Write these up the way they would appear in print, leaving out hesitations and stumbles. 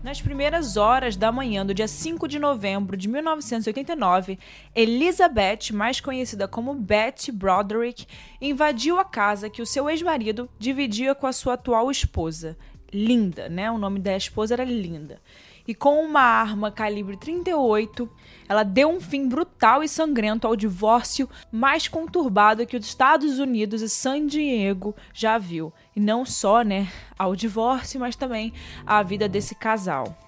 Nas primeiras horas da manhã do dia 5 de novembro de 1989, Elizabeth, mais conhecida como Betty Broderick, invadiu a casa que o seu ex-marido dividia com a sua atual esposa, Linda, né? O nome da esposa era Linda. E com uma arma calibre 38, ela deu um fim brutal e sangrento ao divórcio mais conturbado que os Estados Unidos e San Diego já viu. E não só, né, ao divórcio, mas também à vida desse casal.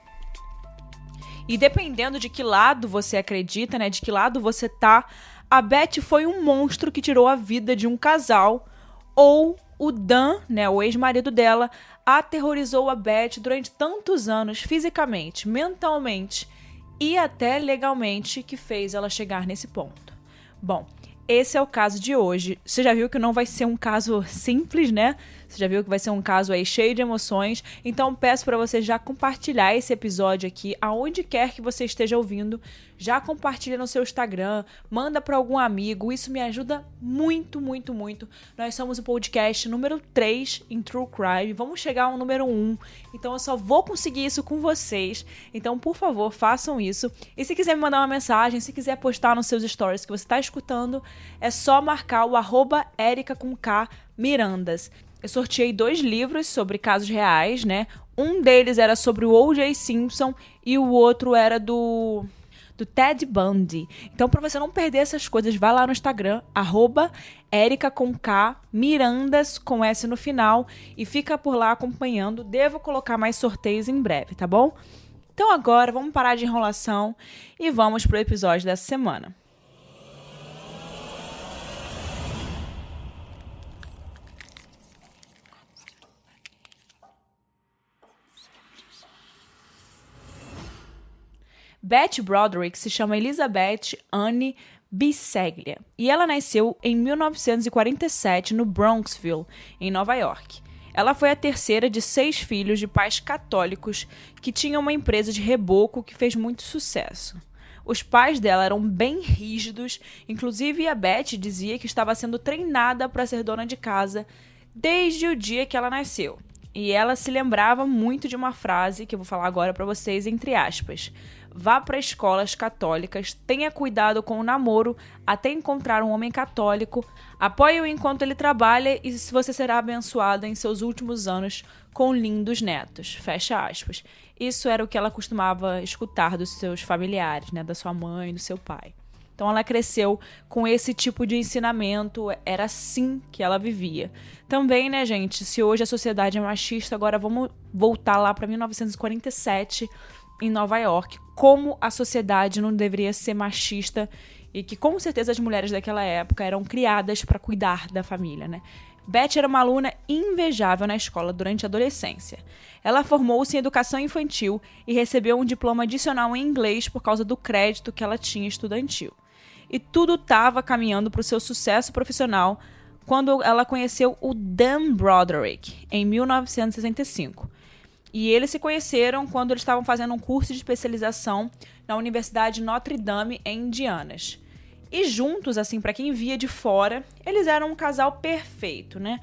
E dependendo de que lado você acredita, né, de que lado você tá, a Betty foi um monstro que tirou a vida de um casal, ou o Dan, né, o ex-marido dela, aterrorizou a Betty durante tantos anos, fisicamente, mentalmente e até legalmente, que fez ela chegar nesse ponto. Bom, esse é o caso de hoje. Você já viu que não vai ser um caso simples, né? Você já viu que vai ser um caso aí cheio de emoções. Então peço para você já compartilhar esse episódio aqui, aonde quer que você esteja ouvindo. Já compartilha no seu Instagram, manda para algum amigo. Isso me ajuda muito, muito, muito. Nós somos o podcast número 3 em True Crime. Vamos chegar ao número 1. Então eu só vou conseguir isso com vocês. Então, por favor, façam isso. E se quiser me mandar uma mensagem, se quiser postar nos seus stories que você está escutando, é só marcar o @erica_mirandas. Eu sorteei 2 livros sobre casos reais, né? Um deles era sobre o O.J. Simpson e o outro era do Ted Bundy. Então, para você não perder essas coisas, vai lá no Instagram, @erica_mirandas, com S no final, e fica por lá acompanhando. Devo colocar mais sorteios em breve, tá bom? Então agora, vamos parar de enrolação e vamos pro episódio dessa semana. Betty Broderick se chama Elizabeth Anne Bisceglia e ela nasceu em 1947 no Bronxville, em Nova York. Ela foi a terceira de 6 filhos de pais católicos que tinham uma empresa de reboco que fez muito sucesso. Os pais dela eram bem rígidos, inclusive a Betty dizia que estava sendo treinada para ser dona de casa desde o dia que ela nasceu. E ela se lembrava muito de uma frase que eu vou falar agora para vocês, entre aspas. Vá para escolas católicas, tenha cuidado com o namoro até encontrar um homem católico, apoie-o enquanto ele trabalha e você será abençoada em seus últimos anos com lindos netos. Fecha aspas. Isso era o que ela costumava escutar dos seus familiares, né, da sua mãe, do seu pai. Então ela cresceu com esse tipo de ensinamento, era assim que ela vivia. Também, né, gente, se hoje a sociedade é machista, agora vamos voltar lá para 1947, em Nova York, como a sociedade não deveria ser machista e que com certeza as mulheres daquela época eram criadas para cuidar da família, né? Betty era uma aluna invejável na escola durante a adolescência. Ela formou-se em educação infantil e recebeu um diploma adicional em inglês por causa do crédito que ela tinha estudantil. E tudo estava caminhando para o seu sucesso profissional quando ela conheceu o Dan Broderick, em 1965. E eles se conheceram quando eles estavam fazendo um curso de especialização na Universidade Notre Dame, em Indianas. E juntos, assim, para quem via de fora, eles eram um casal perfeito, né?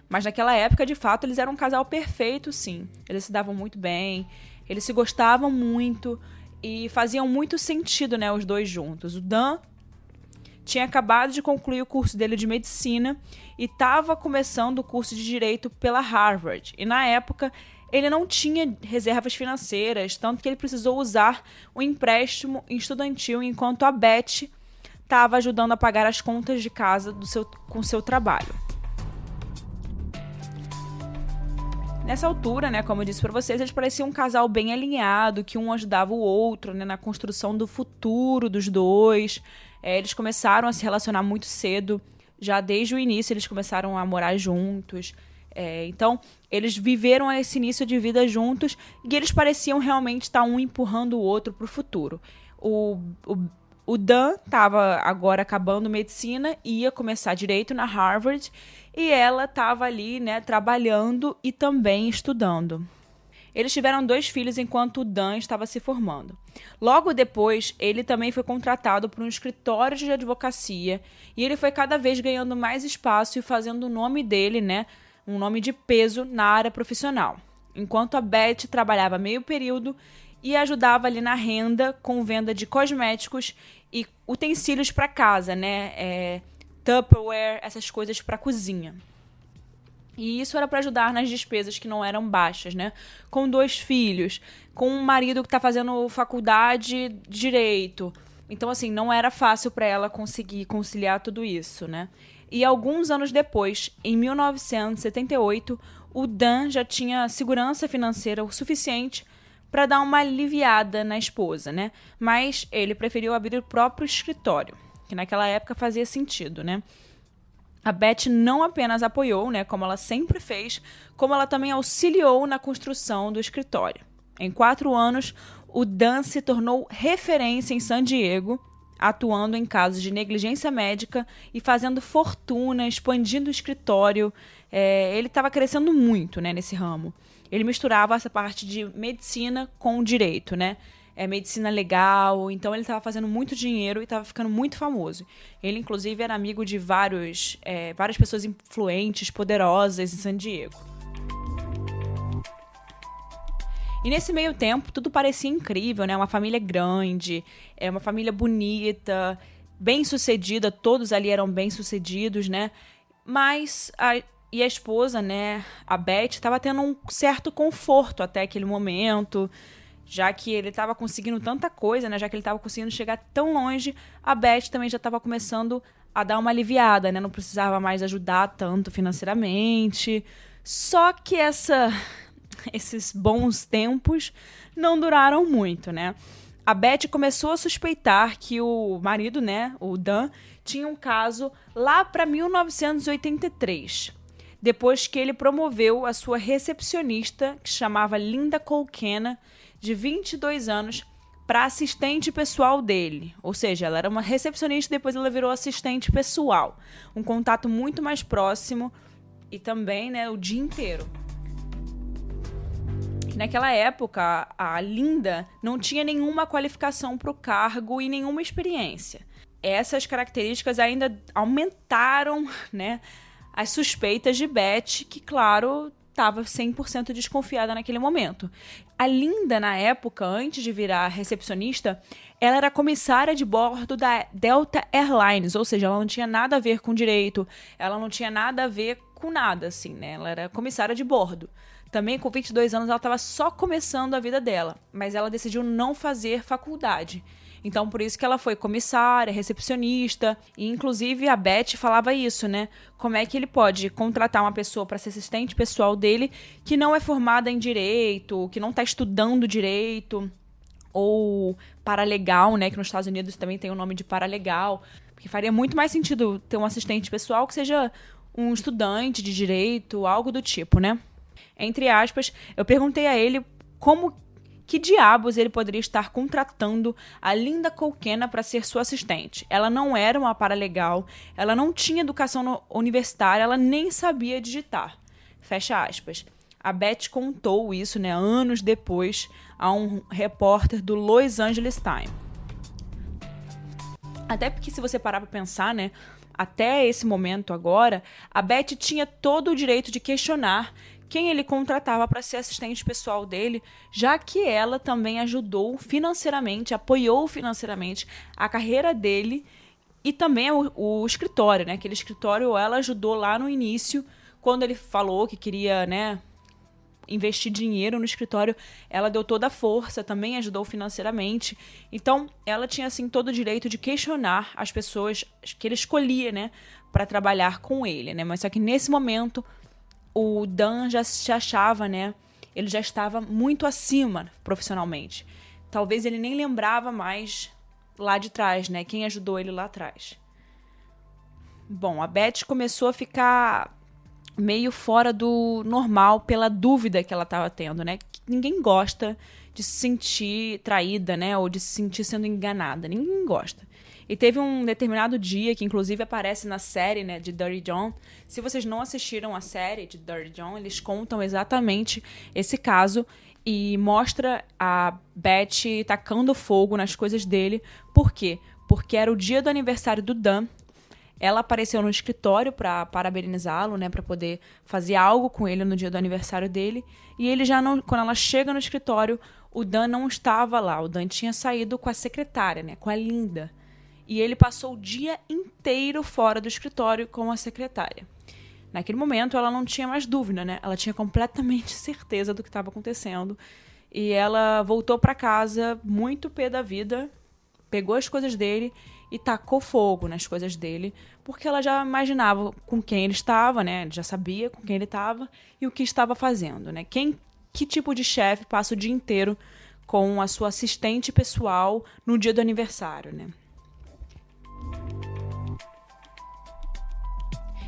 Mas naquela época, de fato, eles eram um casal perfeito, sim. Eles se davam muito bem, eles se gostavam muito e faziam muito sentido, né, os dois juntos. O Dan tinha acabado de concluir o curso dele de medicina e estava começando o curso de direito pela Harvard. E na época ele não tinha reservas financeiras, tanto que ele precisou usar um empréstimo estudantil enquanto a Betty estava ajudando a pagar as contas de casa com seu trabalho. Nessa altura, né, como eu disse para vocês, eles pareciam um casal bem alinhado, que um ajudava o outro, né, na construção do futuro dos dois. Eles começaram a se relacionar muito cedo, já desde o início eles começaram a morar juntos. Então, eles viveram esse início de vida juntos e eles pareciam realmente estar um empurrando o outro para o futuro. O Dan estava agora acabando medicina e ia começar direito na Harvard e ela estava ali, né, trabalhando e também estudando. Eles tiveram 2 filhos enquanto o Dan estava se formando. Logo depois, ele também foi contratado por um escritório de advocacia e ele foi cada vez ganhando mais espaço e fazendo o nome dele, né, um nome de peso na área profissional. enquanto a Beth trabalhava meio período e ajudava ali na renda com venda de cosméticos e utensílios para casa, né? Tupperware, essas coisas para cozinha. E isso era para ajudar nas despesas que não eram baixas, né? Com 2 filhos, com um marido que está fazendo faculdade de direito. Então, assim, não era fácil para ela conseguir conciliar tudo isso, né? E alguns anos depois, em 1978, o Dan já tinha segurança financeira o suficiente para dar uma aliviada na esposa, né? Mas ele preferiu abrir o próprio escritório, que naquela época fazia sentido, né? A Beth não apenas apoiou, né, como ela sempre fez, como ela também auxiliou na construção do escritório. Em 4 anos, o Dan se tornou referência em San Diego, atuando em casos de negligência médica e fazendo fortuna, expandindo o escritório. Ele estava crescendo muito, né, nesse ramo. Ele misturava essa parte de medicina com o direito, né? Medicina legal, então ele estava fazendo muito dinheiro e estava ficando muito famoso. Ele, inclusive, era amigo de várias pessoas influentes, poderosas em San Diego. E nesse meio tempo, tudo parecia incrível, né? Uma família grande, uma família bonita, bem-sucedida, todos ali eram bem-sucedidos, né? Mas a esposa, né, a Beth, estava tendo um certo conforto até aquele momento, já que ele estava conseguindo tanta coisa, né? Já que ele estava conseguindo chegar tão longe, a Beth também já estava começando a dar uma aliviada, né? Não precisava mais ajudar tanto financeiramente. Só que esses bons tempos não duraram muito, né? A Beth começou a suspeitar que o marido, né, o Dan, tinha um caso lá para 1983. Depois que ele promoveu a sua recepcionista, que se chamava Linda Colquena, de 22 anos, para assistente pessoal dele. Ou seja, ela era uma recepcionista e depois ela virou assistente pessoal. Um contato muito mais próximo e também, né, o dia inteiro. Naquela época, a Linda não tinha nenhuma qualificação para o cargo e nenhuma experiência. Essas características ainda aumentaram, né, as suspeitas de Beth, que, claro, estava 100% desconfiada naquele momento. A Linda, na época, antes de virar recepcionista, ela era comissária de bordo da Delta Airlines, ou seja, ela não tinha nada a ver com direito, ela não tinha nada a ver com nada, assim, né? Ela era comissária de bordo. Também, com 22 anos, ela estava só começando a vida dela, mas ela decidiu não fazer faculdade. Então, por isso que ela foi comissária, recepcionista, e inclusive a Beth falava isso, né? Como é que ele pode contratar uma pessoa para ser assistente pessoal dele que não é formada em direito, que não está estudando direito, ou paralegal, né? Que nos Estados Unidos também tem o nome de paralegal, porque faria muito mais sentido ter um assistente pessoal que seja um estudante de direito, algo do tipo, né? Entre aspas, eu perguntei a ele que diabos ele poderia estar contratando a Linda Colquena para ser sua assistente. Ela não era uma paralegal, ela não tinha educação universitária, ela nem sabia digitar. Fecha aspas. A Beth contou isso, né, anos depois, a um repórter do Los Angeles Times. Até porque, se você parar para pensar, né, até esse momento agora, a Beth tinha todo o direito de questionar quem ele contratava para ser assistente pessoal dele, já que ela também ajudou financeiramente, apoiou financeiramente a carreira dele e também o escritório, né? Aquele escritório ela ajudou lá no início, quando ele falou que queria, né, investir dinheiro no escritório, ela deu toda a força, também ajudou financeiramente. Então, ela tinha, assim, todo o direito de questionar as pessoas que ele escolhia, né, para trabalhar com ele, né? Mas só que nesse momento o Dan já se achava, né? Ele já estava muito acima profissionalmente. Talvez ele nem lembrava mais lá de trás, né? Quem ajudou ele lá atrás. Bom, a Beth começou a ficar meio fora do normal pela dúvida que ela estava tendo, né? Ninguém gosta de se sentir traída, né? Ou de se sentir sendo enganada. Ninguém gosta. E teve um determinado dia, que inclusive aparece na série, né, de Dirty John. Se vocês não assistiram a série de Dirty John, eles contam exatamente esse caso e mostra a Beth tacando fogo nas coisas dele. Por quê? Porque era o dia do aniversário do Dan. Ela apareceu no escritório para parabenizá-lo, né, para poder fazer algo com ele no dia do aniversário dele. E ele já não, quando ela chega no escritório, o Dan não estava lá. O Dan tinha saído com a secretária, né, com a Linda. E ele passou o dia inteiro fora do escritório com a secretária. Naquele momento, ela não tinha mais dúvida, né? Ela tinha completamente certeza do que estava acontecendo. E ela voltou para casa muito pé da vida, pegou as coisas dele e tacou fogo nas coisas dele, porque ela já imaginava com quem ele estava, né? Já sabia com quem ele estava e o que estava fazendo, né? Que tipo de chefe passa o dia inteiro com a sua assistente pessoal no dia do aniversário, né?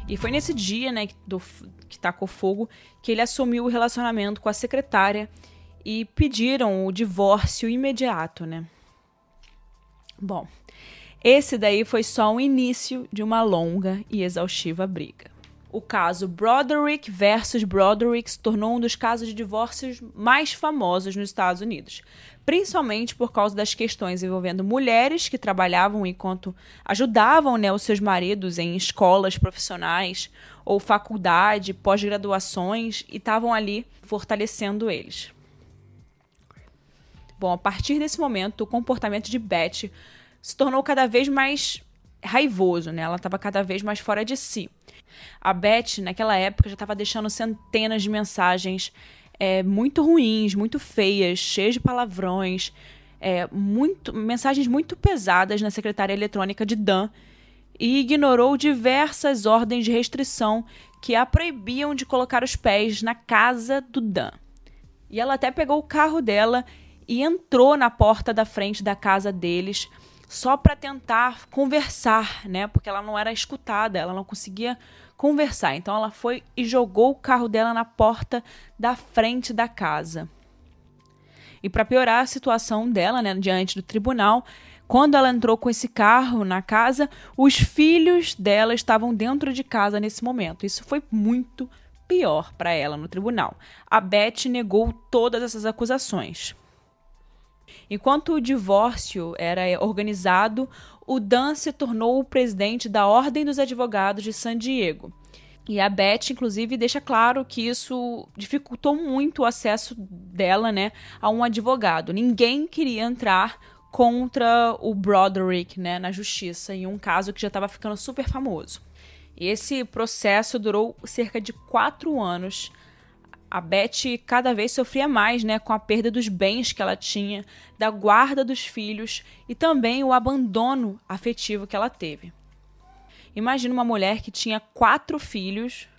E foi nesse dia, né, que tacou fogo, que ele assumiu o relacionamento com a secretária e pediram o divórcio imediato, né? Bom, esse daí foi só o início de uma longa e exaustiva briga. O caso Broderick versus Broderick se tornou um dos casos de divórcios mais famosos nos Estados Unidos, principalmente por causa das questões envolvendo mulheres que trabalhavam enquanto ajudavam, né, os seus maridos em escolas profissionais ou faculdade, pós-graduações e estavam ali fortalecendo eles. Bom, a partir desse momento, o comportamento de Beth se tornou cada vez mais raivoso, né? Ela estava cada vez mais fora de si. A Beth, naquela época, já estava deixando centenas de mensagens muito ruins, muito feias, cheias de palavrões, mensagens muito pesadas na secretária eletrônica de Dan e ignorou diversas ordens de restrição que a proibiam de colocar os pés na casa do Dan. E ela até pegou o carro dela e entrou na porta da frente da casa deles só para tentar conversar, né? Porque ela não era escutada, ela não conseguia conversar. Então ela foi e jogou o carro dela na porta da frente da casa. E para piorar a situação dela, né, diante do tribunal, quando ela entrou com esse carro na casa, os filhos dela estavam dentro de casa nesse momento. Isso foi muito pior para ela no tribunal. A Beth negou todas essas acusações. Enquanto o divórcio era organizado, o Dan se tornou o presidente da Ordem dos Advogados de San Diego. E a Beth, inclusive, deixa claro que isso dificultou muito o acesso dela, né, a um advogado. Ninguém queria entrar contra o Broderick, né, na justiça, em um caso que já estava ficando super famoso. E esse processo durou cerca de 4 anos. A Beth cada vez sofria mais, né, com a perda dos bens que ela tinha, da guarda dos filhos e também o abandono afetivo que ela teve. Imagina uma mulher que tinha 4 filhos,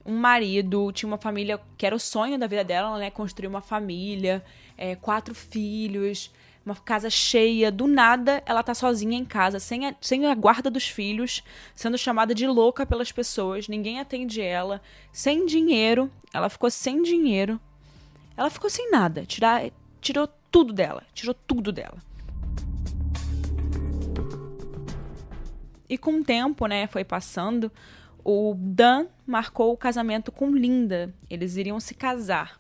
um marido, tinha uma família que era o sonho da vida dela, né, construir uma família, 4 filhos, uma casa cheia. Do nada, ela tá sozinha em casa, sem a guarda dos filhos, sendo chamada de louca pelas pessoas, ninguém atende ela, sem dinheiro, ela ficou sem dinheiro, ela ficou sem nada, tirou tudo dela. E com o tempo, né, foi passando, o Dan marcou o casamento com Linda, eles iriam se casar.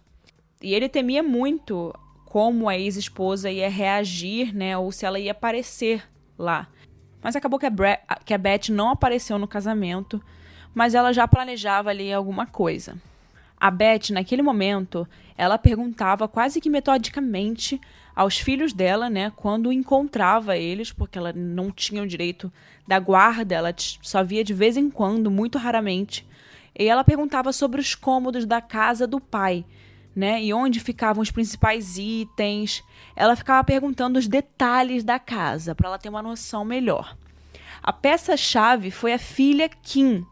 E ele temia muito como a ex-esposa ia reagir, né, ou se ela ia aparecer lá. Mas acabou que a Beth não apareceu no casamento, mas ela já planejava ali alguma coisa. A Beth, naquele momento, ela perguntava quase que metodicamente aos filhos dela, né, quando encontrava eles, porque ela não tinha o direito da guarda, ela só via de vez em quando, muito raramente. E ela perguntava sobre os cômodos da casa do pai, né, e onde ficavam os principais itens. Ela ficava perguntando os detalhes da casa, para ela ter uma noção melhor. A peça-chave foi a filha Kim,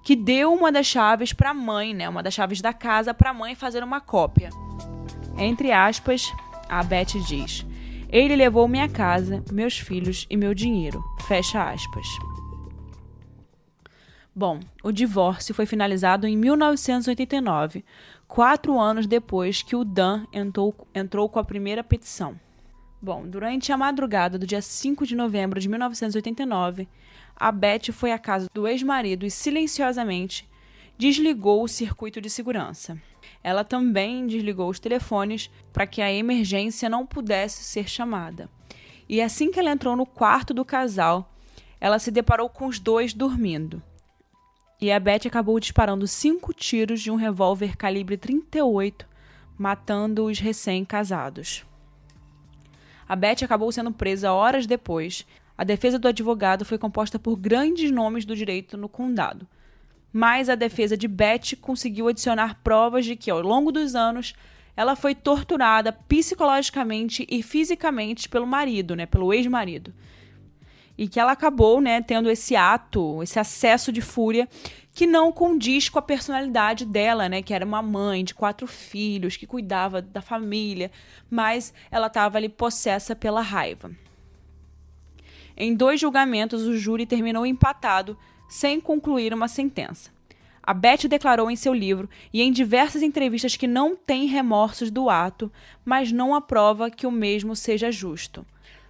que deu uma das chaves para a mãe, né, uma das chaves da casa para a mãe fazer uma cópia. Entre aspas, a Beth diz: "Ele levou minha casa, meus filhos e meu dinheiro." Fecha aspas. Bom, o divórcio foi finalizado em 1989, 4 anos depois que o Dan entrou com a primeira petição. Bom, durante a madrugada do dia 5 de novembro de 1989, a Beth foi à casa do ex-marido e silenciosamente desligou o circuito de segurança. Ela também desligou os telefones para que a emergência não pudesse ser chamada. E assim que ela entrou no quarto do casal, ela se deparou com os dois dormindo. E a Beth acabou disparando 5 tiros de um revólver calibre 38, matando os recém-casados. A Beth acabou sendo presa horas depois. A defesa do advogado foi composta por grandes nomes do direito no condado. Mas a defesa de Beth conseguiu adicionar provas de que, ao longo dos anos, ela foi torturada psicologicamente e fisicamente pelo marido, pelo ex-marido. E que ela acabou, tendo esse ato, esse acesso de fúria que não condiz com a personalidade dela, que era uma mãe de 4 filhos, que cuidava da família, mas ela estava ali possessa pela raiva. Em 2 julgamentos, o júri terminou empatado, sem concluir uma sentença. A Beth declarou em seu livro e em diversas entrevistas que não tem remorsos do ato, mas não aprova que o mesmo seja justo.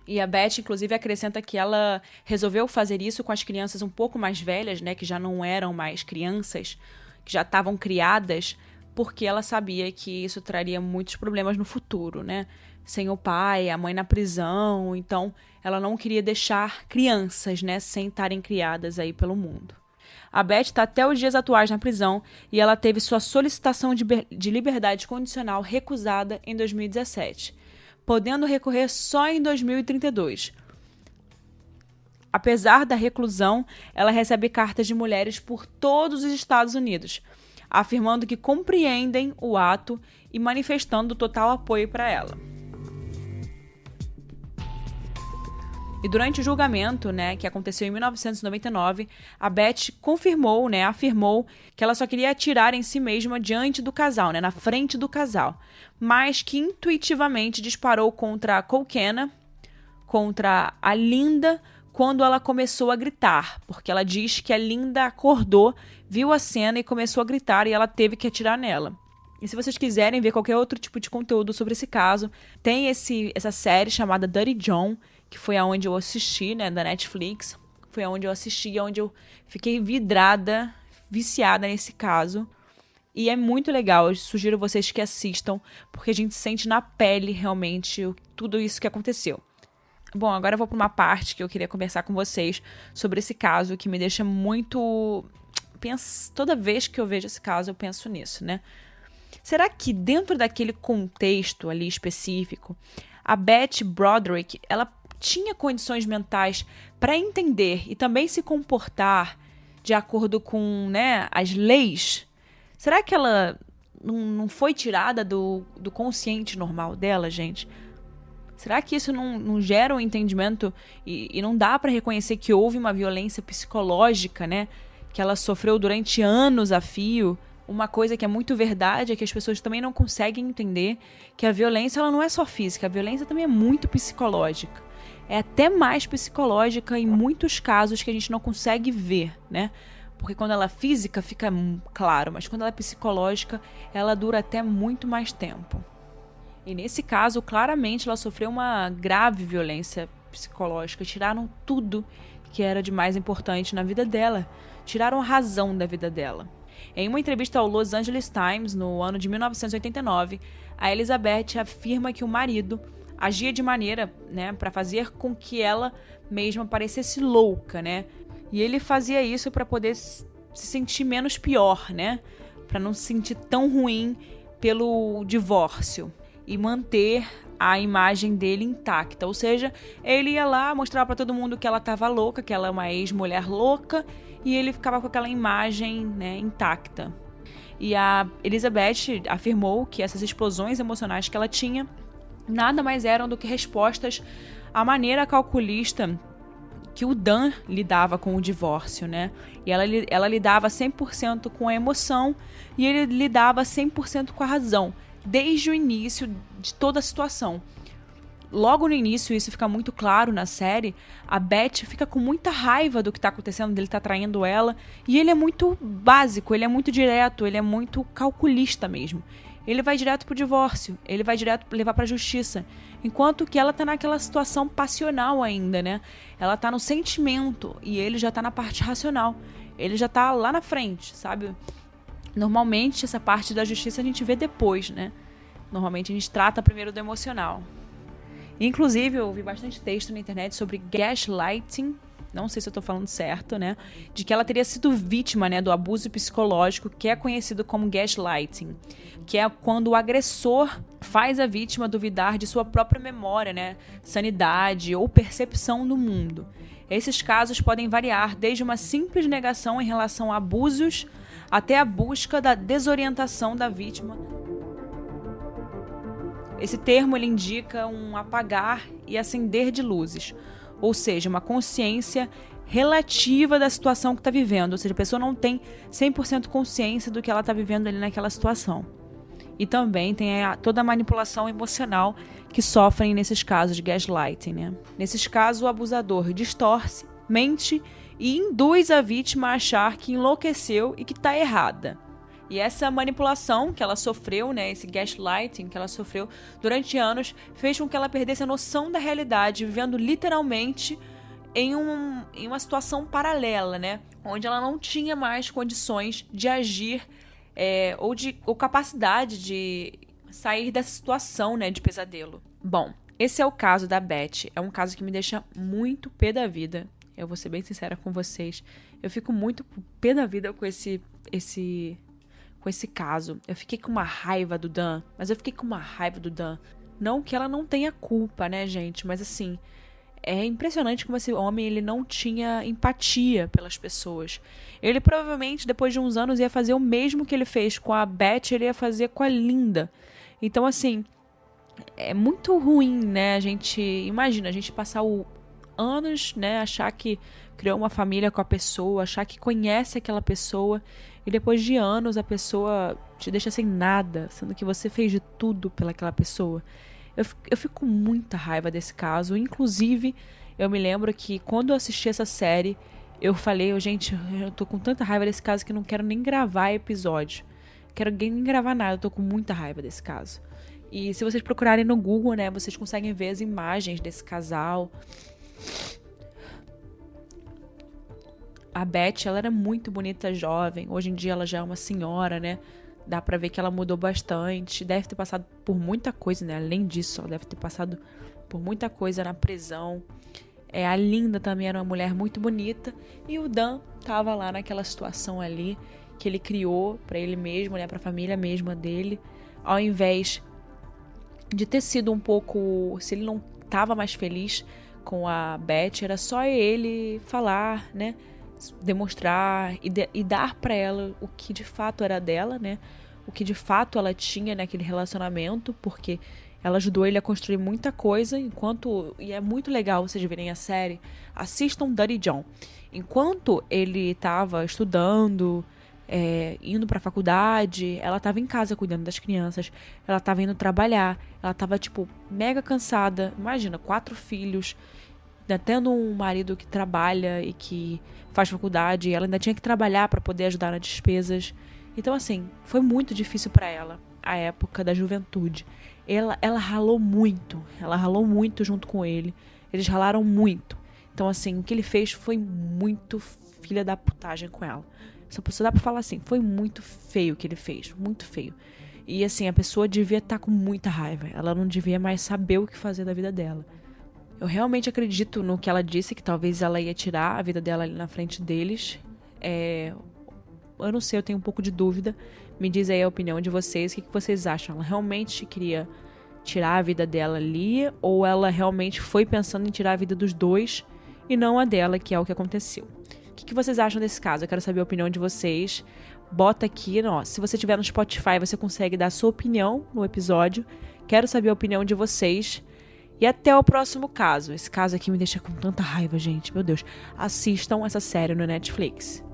E a Beth, inclusive, acrescenta que ela resolveu fazer isso com as crianças um pouco mais velhas, que já não eram mais crianças, que já estavam criadas, porque ela sabia que isso traria muitos problemas no futuro, Sem o pai, a mãe na prisão, então ela não queria deixar crianças, sem estarem criadas aí pelo mundo. A Beth está até os dias atuais na prisão e ela teve sua solicitação de liberdade condicional recusada em 2017. Podendo recorrer só em 2032. Apesar da reclusão, ela recebe cartas de mulheres por todos os Estados Unidos, afirmando que compreendem o ato e manifestando total apoio para ela. E durante o julgamento, que aconteceu em 1999, a Beth afirmou que ela só queria atirar em si mesma diante do casal, na frente do casal, mas que intuitivamente disparou contra a Colkenna, contra a Linda, quando ela começou a gritar, porque ela diz que a Linda acordou, viu a cena e começou a gritar e ela teve que atirar nela. E se vocês quiserem ver qualquer outro tipo de conteúdo sobre esse caso, tem essa série chamada Dirty John, que foi aonde eu assisti, da Netflix. Foi aonde eu assisti, onde eu fiquei viciada nesse caso. E é muito legal, eu sugiro vocês que assistam, porque a gente sente na pele realmente tudo isso que aconteceu. Bom, agora eu vou para uma parte que eu queria conversar com vocês sobre esse caso, que me deixa muito... Toda vez que eu vejo esse caso, eu penso nisso, Será que dentro daquele contexto ali específico, a Beth Broderick, ela tinha condições mentais para entender e também se comportar de acordo com as leis? Será que ela não foi tirada do consciente normal dela, gente? Será que isso não gera um entendimento e não dá para reconhecer que houve uma violência psicológica, que ela sofreu durante anos a fio? Uma coisa que é muito verdade é que as pessoas também não conseguem entender que a violência ela não é só física, a violência também é muito psicológica. É até mais psicológica em muitos casos que a gente não consegue ver, Porque quando ela é física fica claro, mas quando ela é psicológica, ela dura até muito mais tempo. E nesse caso, claramente, ela sofreu uma grave violência psicológica. Tiraram tudo que era de mais importante na vida dela. Tiraram a razão da vida dela. Em uma entrevista ao Los Angeles Times, no ano de 1989, a Elizabeth afirma que o marido agia de maneira, para fazer com que ela mesma parecesse louca, E ele fazia isso para poder se sentir menos pior, Para não se sentir tão ruim pelo divórcio e manter a imagem dele intacta. Ou seja, ele ia lá, mostrava para todo mundo que ela estava louca, que ela é uma ex-mulher louca, e ele ficava com aquela imagem, intacta. E a Elizabeth afirmou que essas explosões emocionais que ela tinha nada mais eram do que respostas à maneira calculista que o Dan lidava com o divórcio, E ela lidava 100% com a emoção e ele lidava 100% com a razão, desde o início de toda a situação. Logo no início, isso fica muito claro na série, a Beth fica com muita raiva do que está acontecendo, dele tá traindo ela, e ele é muito básico, ele é muito direto, ele é muito calculista mesmo. Ele vai direto pro divórcio, ele vai direto levar pra justiça, enquanto que ela tá naquela situação passional ainda, Ela tá no sentimento, e ele já tá na parte racional, ele já tá lá na frente, sabe? Normalmente, essa parte da justiça a gente vê depois, Normalmente a gente trata primeiro do emocional. Inclusive, eu ouvi bastante texto na internet sobre gaslighting, não sei se eu tô falando certo, né, de que ela teria sido vítima, né, do abuso psicológico, que é conhecido como gaslighting, que é quando o agressor faz a vítima duvidar de sua própria memória, né, sanidade ou percepção do mundo. Esses casos podem variar desde uma simples negação em relação a abusos até a busca da desorientação da vítima. Esse termo ele indica um apagar e acender de luzes, ou seja, uma consciência relativa da situação que está vivendo, ou seja, a pessoa não tem 100% consciência do que ela está vivendo ali naquela situação. E também tem toda a manipulação emocional que sofrem nesses casos de gaslighting, né? Nesses casos, o abusador distorce, mente e induz a vítima a achar que enlouqueceu e que está errada. E essa manipulação que ela sofreu, né, esse gaslighting que ela sofreu durante anos, fez com que ela perdesse a noção da realidade, vivendo literalmente em uma situação paralela, né, onde ela não tinha mais condições de agir ou capacidade de sair dessa situação, né, de pesadelo. Bom, esse é o caso da Beth. É um caso que me deixa muito pé da vida. Eu vou ser bem sincera com vocês. Eu fico muito pé da vida com esse caso. Eu fiquei com uma raiva do Dan. Não que ela não tenha culpa, né, gente? Mas assim, é impressionante como esse homem ele não tinha empatia pelas pessoas. Ele provavelmente, depois de uns anos, ia fazer o mesmo que ele fez com a Beth, ele ia fazer com a Linda. Então, assim, é muito ruim, né? A gente passar anos, né? Achar que criou uma família com a pessoa, achar que conhece aquela pessoa e depois de anos a pessoa te deixa sem nada, sendo que você fez de tudo pelaquela pessoa. Eu fico com muita raiva desse caso. Inclusive, eu me lembro que quando eu assisti essa série, eu falei, gente, eu tô com tanta raiva desse caso que eu não quero nem gravar episódio. Quero nem gravar nada, eu tô com muita raiva desse caso. E se vocês procurarem no Google, né, vocês conseguem ver as imagens desse casal. A Beth, ela era muito bonita, jovem. Hoje em dia ela já é uma senhora, né? Dá pra ver que ela mudou bastante. Deve ter passado por muita coisa, né? Além disso, ela deve ter passado por muita coisa na prisão. A Linda também era uma mulher muito bonita. E o Dan tava lá naquela situação ali que ele criou pra ele mesmo, né? Pra família mesma dele. Ao invés de ter sido um pouco... Se ele não tava mais feliz com a Beth, era só ele falar, né? Demonstrar e dar pra ela o que de fato era dela, né? O que de fato ela tinha naquele relacionamento, porque ela ajudou ele a construir muita coisa, e é muito legal vocês verem a série, assistam Dirty John. Enquanto ele estava estudando, indo pra faculdade, ela estava em casa cuidando das crianças, ela estava indo trabalhar, ela estava tipo mega cansada, imagina, 4 filhos, tendo um marido que trabalha e que faz faculdade, e ela ainda tinha que trabalhar para poder ajudar nas despesas. Então, assim, foi muito difícil para ela, a época da juventude. Ela ralou muito junto com ele. Eles ralaram muito. Então, assim, o que ele fez foi muito filha da putagem com ela. Só dá pra falar assim, foi muito feio o que ele fez, muito feio. E, assim, a pessoa devia estar com muita raiva. Ela não devia mais saber o que fazer da vida dela. Eu realmente acredito no que ela disse, que talvez ela ia tirar a vida dela ali na frente deles. Eu não sei, eu tenho um pouco de dúvida. Me diz aí a opinião de vocês. O que vocês acham? Ela realmente queria tirar a vida dela ali? Ou ela realmente foi pensando em tirar a vida dos dois e não a dela, que é o que aconteceu? O que vocês acham desse caso? Eu quero saber a opinião de vocês. Bota aqui, se você estiver no Spotify, você consegue dar a sua opinião no episódio. Quero saber a opinião de vocês. E até o próximo caso. Esse caso aqui me deixa com tanta raiva, gente. Meu Deus. Assistam essa série no Netflix.